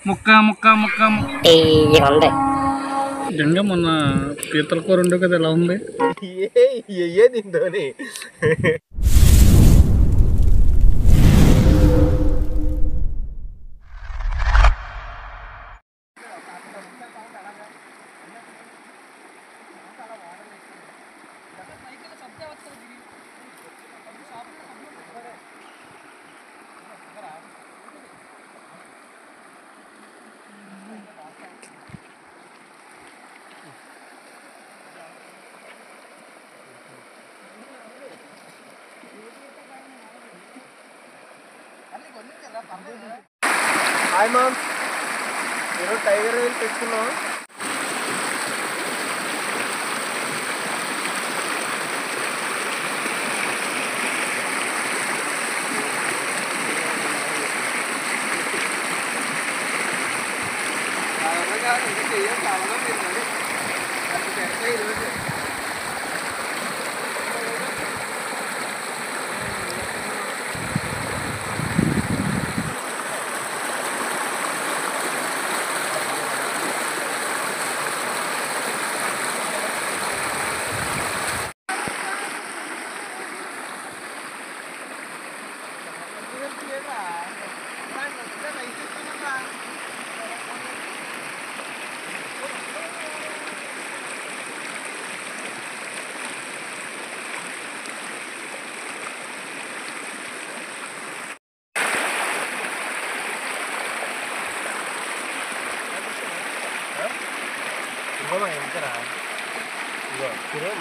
ముక్క ముక్క ముక్క జంగా మొన్న పీతల కూర ఉండే కదా ఎలా ఉంది దీంతోని హాయ్ మామ్ ఈరోజు టైగర్ రైలు తెచ్చుకున్నాం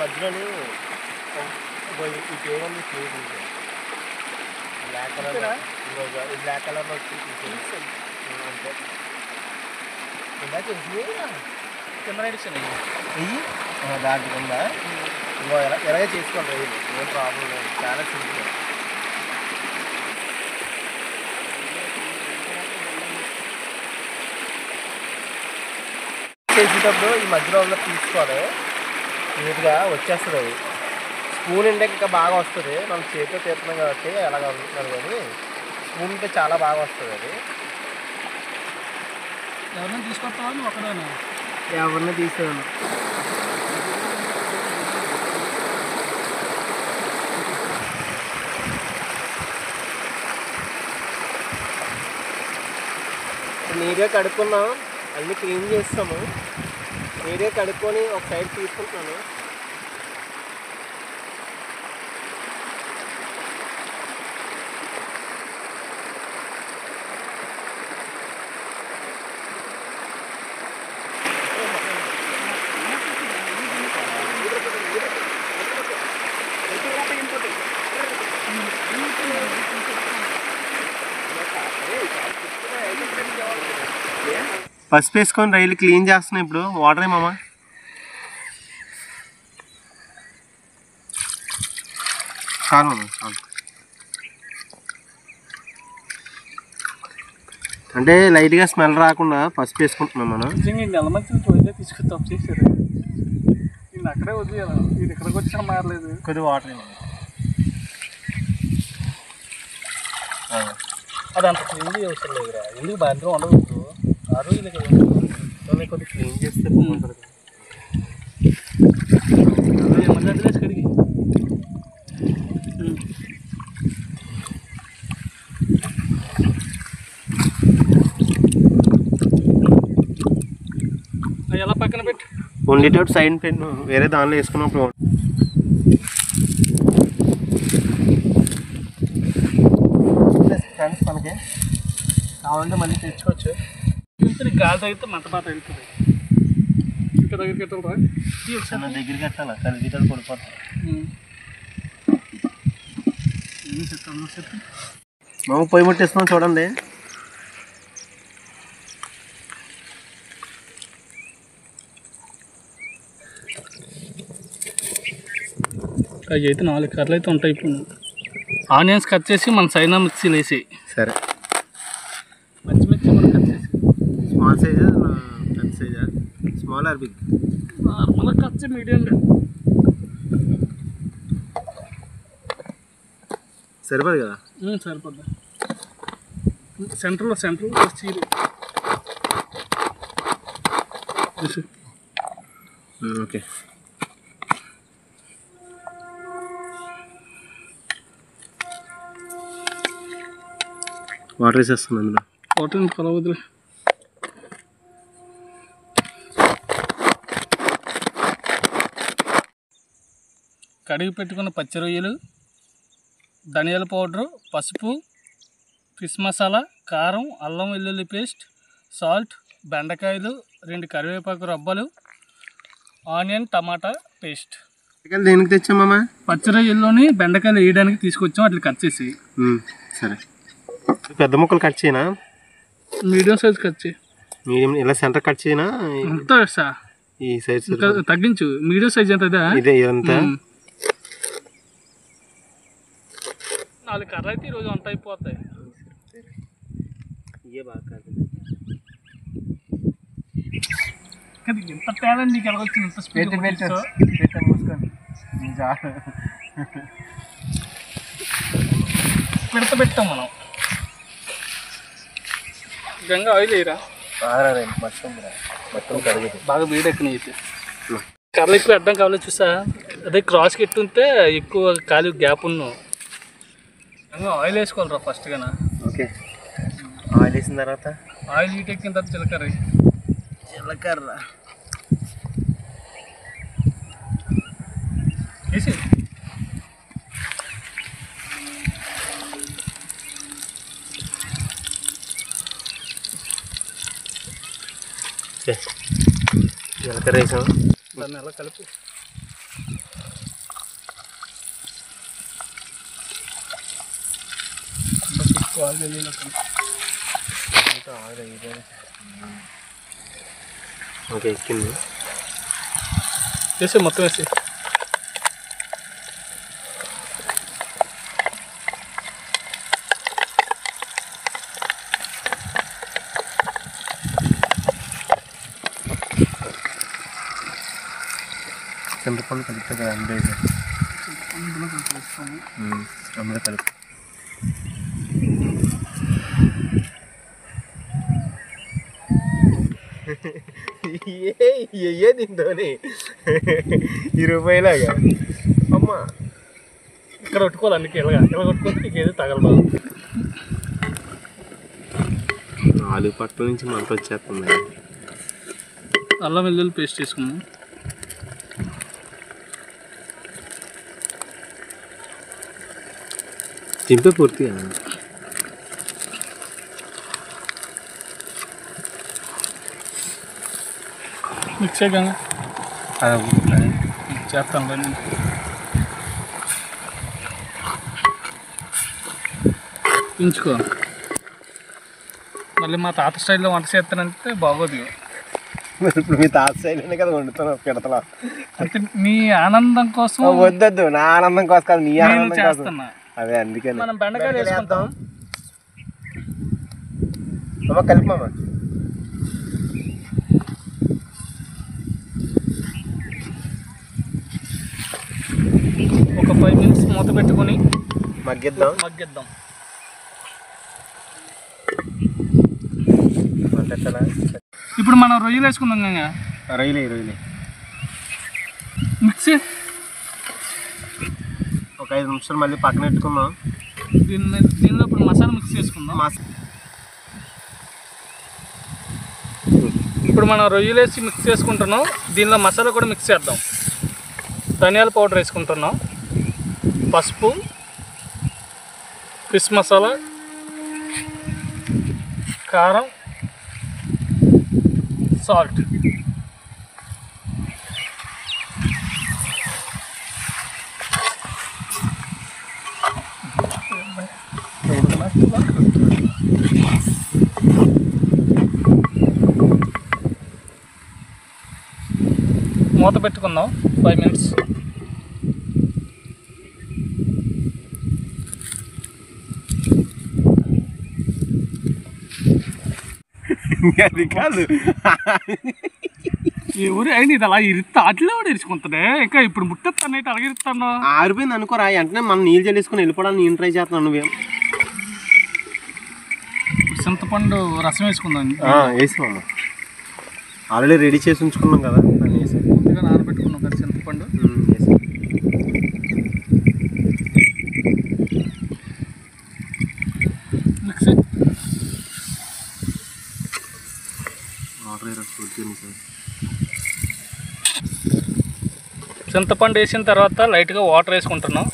మధ్యలోని ఈ పేరుంది ప్లేట్ బ్లాక్ కలర్ ఈ బ్లాక్ కలర్లో వచ్చి అంటే ఇలా తెలిసి కెమెరా ఎడిషన్ అయ్యి దాంట్లో ఉందా ఇంకో ఎలాగే చేసుకోండి రైలు ఏం ప్రాబ్లం లేదు చాలా సింపుల్ చేసేటప్పుడు ఈ మధ్యలో ఉన్న తీసుకోవాలి నీట్గా వచ్చేస్తుంది అది స్పూన్ ఉంటే ఇంకా బాగా వస్తుంది మనం చేతితో తీస్తున్నాం కాబట్టి అలాగ అనుకుంటున్నాను కానీ స్పూన్ ఉంటే చాలా బాగా వస్తుంది అది ఎవరైనా తీసుకొస్తావా నువ్వు ఒకదానా ఎవరిని తీసాను నీట్గా కడుక్కున్నాం అన్నీ క్లీన్ చేస్తాము నీట్గా కడుక్కొని ఒక సైడ్ తీసుకుంటున్నాను పసుపు వేసుకొని రైలు క్లీన్ చేస్తున్నాయి ఇప్పుడు వాటర్ ఏమమ్మా చాలు అంటే లైట్గా స్మెల్ రాకుండా పసుపు వేసుకుంటున్నాం మనం నెలమంచి చూస్తే తీసుకుని తప్పు చేశారు నేను అక్కడే వదిలేయాలి ఇది ఇక్కడికి వచ్చా మారలేదు కొద్దిగా వాటర్ అది అంత క్లీన్ అవసరం లేదురా ఎందుకు బాధ్యత ఉండవచ్చు ఆ రోజులు కొద్దిగా క్లీన్ చేస్తే బాగుంటుంది కడిగి ఎలా పక్కన పెట్టి ఉండేటప్పుడు సైడ్ పెన్ వేరే దానిలో వేసుకున్నప్పుడు ఫ్రెండ్స్ మనకి కావాలంటే మళ్ళీ తెచ్చుకోవచ్చు గాలి తగిలితే మంట బాగా వెళ్తుంది ఇంకా దగ్గరికి ఎట్టాలరా దగ్గరికి ఎట్టాలా కలిగితాడు పడిపోతాం మామ పొయ్యి ముట్టేస్తున్నాం చూడండి అవి అయితే 4 కర్రలు అయితే ఉంటాయి ఇప్పుడు ఆనియన్స్ కట్ చేసి మన సైనా మిక్సీలు వేసి సరే పచ్చిమిర్చి కూడా కట్ చేసి స్మాల్ సైజా పెద్ద సైజా స్మాల్ ఆర్ బిగ్ నార్మల్గా కట్ చేసి మీడియంగా సరిపోదు కదా సరిపోద్ది సెంటర్లో చీరు ఓకే. వాటర్ వేసేస్తాను అందులో. వాటర్ కలవదులే. కడిగి పెట్టుకున్న పచ్చి రొయ్యలు, ధనియాల పౌడరు, పసుపు, ఫిష్ మసాలా, కారం, అల్లం వెల్లుల్లి పేస్ట్, సాల్ట్, బెండకాయలు, 2 కరివేపాకు రబ్బలు, ఆనియన్ టమాటా పేస్ట్. దేనికి తెచ్చామమ్మా? పచ్చి రొయ్యల్లోని బెండకాయలు వేయడానికి తీసుకొచ్చాం. అట్లా కట్ చేసి. సరే. పెద్ద ముక్కలు కట్ చేయనా? మీడియం సైజ్ కట్ చేయి. మీడియం ఇలా సెంటర్ కట్ చేయనా? అంతా ఈ సైజ్ తగ్గించు. మీడియం సైజ్ ఎంత ఇదే ఇదంతా. 4 కర్రలు అయితే ఈరోజు వంట అయిపోతాయి. ఇంత టాలెంట్ నీకు ఎలా వచ్చింది? ఇంత స్పీడ్ పెట్టాం మనం. గంగా ఆయిల్ వేయరా? బాగా వేడెక్కినాయి అయితే. కర్రలు ఎక్కువ అడ్డం కావాలి చూసా. అదే క్రాస్కి ఎట్టుంటే ఎక్కువ ఖాళీ గ్యాప్ ఉన్నావు. గంగా ఆయిల్ వేసుకోవాలిరా ఫస్ట్గా. ఓకే. ఆయిల్ వేసిన తర్వాత ఆయిల్ హీట్ ఎక్కిన తర్వాత జీలకర్ర వేసి జీలకర్ర వేసాం. దాన్ని ఎలా కలిపి ఓకే ఎక్కింది. వేసే మొత్తం వేసి చింతపండు కలుపుతా కదా అందులో అందులో కలుపు. ఏ దీంతోని రూపాయలాగా అమ్మా ఇక్కడ కొట్టుకోవాలి. అందుకే ఇలా కొట్టుకుంటే నీకు ఏది తగలదు. నాలుగు పక్కల నుంచి మంట వచ్చేస్తుంది. అల్లం వెల్లుల్లి పేస్ట్ వేసుకున్నాం. చింపే పూర్తిగా మిక్స్ అయ్యాక చేస్తాను. నేను ఉంచుకో. మళ్ళీ మా తాత స్టైల్లో వంట చేస్తానంటే బాగోదు. ఇప్పుడు మీ తాత స్టైల్ కదా వండుతాను పిడతలా. అంటే నీ ఆనందం కోసం. వద్దొద్దు, నా ఆనందం కోసం కాదు, నీ ఆనందం చేస్తున్నా. అదే అందుకే మనం బెండకాయలు వేసుకుంటాం. అమ్మ కలిపమ్మ. ఒక 5 minutes మూత పెట్టుకొని మగ్గిద్దాం. ఇప్పుడు మనం రొయ్యలు వేసుకుందాం. కదా రొయ్యలే మిక్సీ ఒక 5 నిమిషాలు మళ్ళీ పక్కన పెట్టుకుందాం. దీనిలో ఇప్పుడు మసాలా మిక్స్ చేసుకుందాం. ఇప్పుడు మనం రొయ్యలు వేసి మిక్స్ చేసుకుంటున్నాం. దీనిలో మసాలా కూడా మిక్స్ చేద్దాం. ధనియాల పౌడర్ వేసుకుంటున్నాం, పసుపు, ఫిష్ మసాలా, కారం, సాల్ట్. మూత పెట్టుకుందాం 5 minutes. అది కాదు ఎవరు అయినా ఇది అలా ఇరుస్తా అట్లే కూడా ఇరుచుకుంటుందే. ఇంకా ఇప్పుడు ముట్టేస్తాను అయితే అలాగే ఇరుస్తాను. ఆరిపోయింది అనుకోరా, వెంటనే మనం నీళ్ళు చల్లేసుకుని వెళ్ళిపోవడానికి నేను ట్రై చేస్తున్నాను. నువ్వేం చింతపండు రసం వేసుకుందాం. వేసాం ఆల్రెడీ రెడీ చేసి ఉంచుకున్నాం కదా, దాన్ని వేసి ముందుగా నానబెట్టుకున్నాం కదా చింతపండు. మిక్సీ చింతపండు వేసిన తర్వాత లైట్గా వాటర్ వేసుకుంటున్నాం.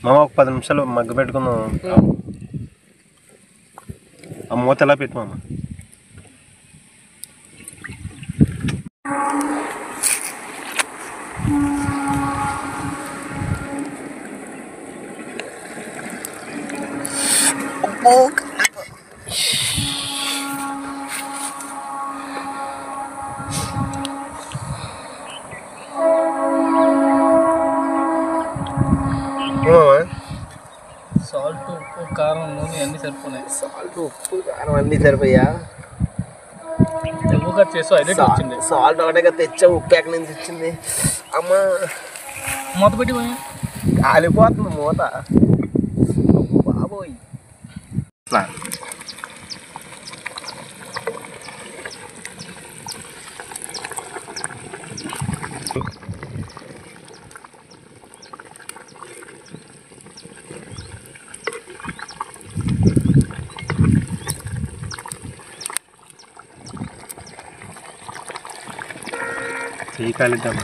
మామ ఒక 10 నిమిషాలు మగ్గ పెట్టుకుందాం. ఆ మూత ఎలా పెట్టు మామ. సాల్ట్, ఉప్పు, కారం, నూనె అన్నీ సరిపోయినాయి. సాల్ట్, ఉప్పు, కారం అన్నీ సరిపోయా. ఎక్కువగా చేసి హైలైట్ వచ్చింది. సాల్ట్ ఒకటే తెచ్చా, ఉప్పు ఎక్కడి నుంచి వచ్చింది అమ్మ. మూత పెట్టి కాలిపోతుంది మూత బాబోయ్. చెయ్యి కాలిద్దామా.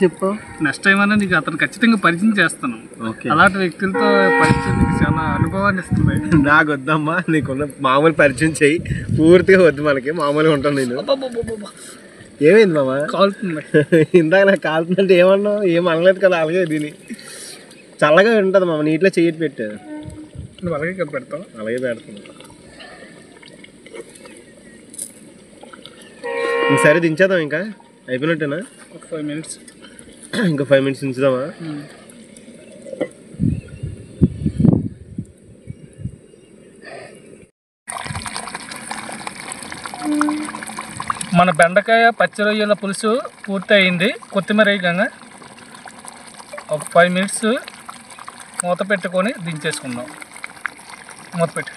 చెప్పు, నెక్స్ట్ టైం అన్నా నీకు అతను ఖచ్చితంగా పరిచయం చేస్తాను. అలాంటి వ్యక్తులతో పరిచయం నీకు చాలా అనుభవాన్ని ఇస్తుంది. నాకు వద్దమ్మా, నీకున్న మామూలు పరిచయం చెయ్యి, పూర్తిగా వద్దు మనకి, మామూలుగా ఉంటాను నేను. ఏమైంది మామ? కాలుతుంది. ఇందాక నాకు కాలుతుందంటే ఏమన్నావు? ఏం అనలేదు కదా. అలాగే దీని చల్లగా ఉంటుంది మామ, నీటిలో చెయ్యి పెట్టు. నువ్వు అలాగే కదా పెడతావు? అలాగే పెడతాను. సరే దించేద్దాం, ఇంకా అయిపోయినట్టేనా? ఒక 5 minutes. ఇంకా 5 minutes ఉంచుదామా? మన బెండకాయ పచ్చి రొయ్యల పులుసు పూర్తి అయింది. కొత్తిమీర వేయగానే ఒక 5 minutes మూత పెట్టుకొని దించేసుకుందాం. మూత పెట్టి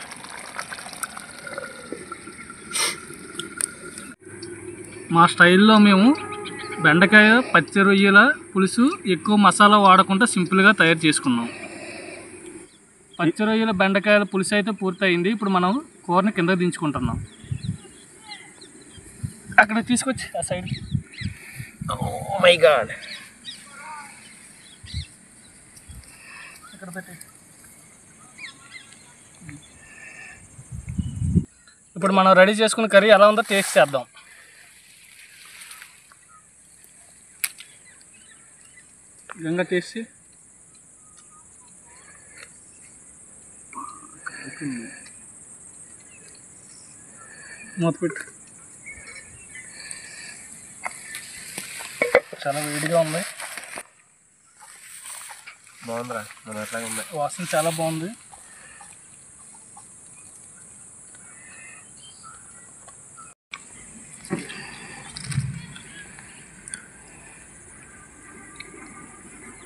మా స్టైల్లో మేము బెండకాయ పచ్చి రొయ్యల పులుసు ఎక్కువ మసాలా వాడకుండా సింపుల్గా తయారు చేసుకున్నాం. పచ్చి రొయ్యల బెండకాయల పులుసు అయితే పూర్తయింది. ఇప్పుడు మనం కూరని కిందకి దించుకుంటున్నాం. అక్కడ తీసుకొచ్చి ఆ సైడ్. ఓ మై గాడ్, ఇక్కడ పెట్టి. ఇప్పుడు మనం రెడీ చేసుకున్న కర్రీ ఎలా ఉందో టేస్ట్ చేద్దాం. గంగా టేస్ట్ మూత పెట్టి. చాలా వేడిగా ఉంది. బాగుందిరా, మన అట్లాగే ఉంది. వాసన చాలా బాగుంది.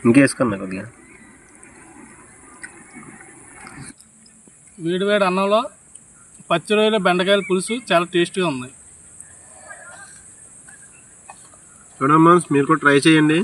ఇంకేసుకున్నా కొద్దిగా. వేడి వేడి అన్నంలో పచ్చి రొయ్యల బెండకాయల పులుసు చాలా టేస్టీగా ఉంది. చూడమ్మా, మీరు కూడా ట్రై చేయండి.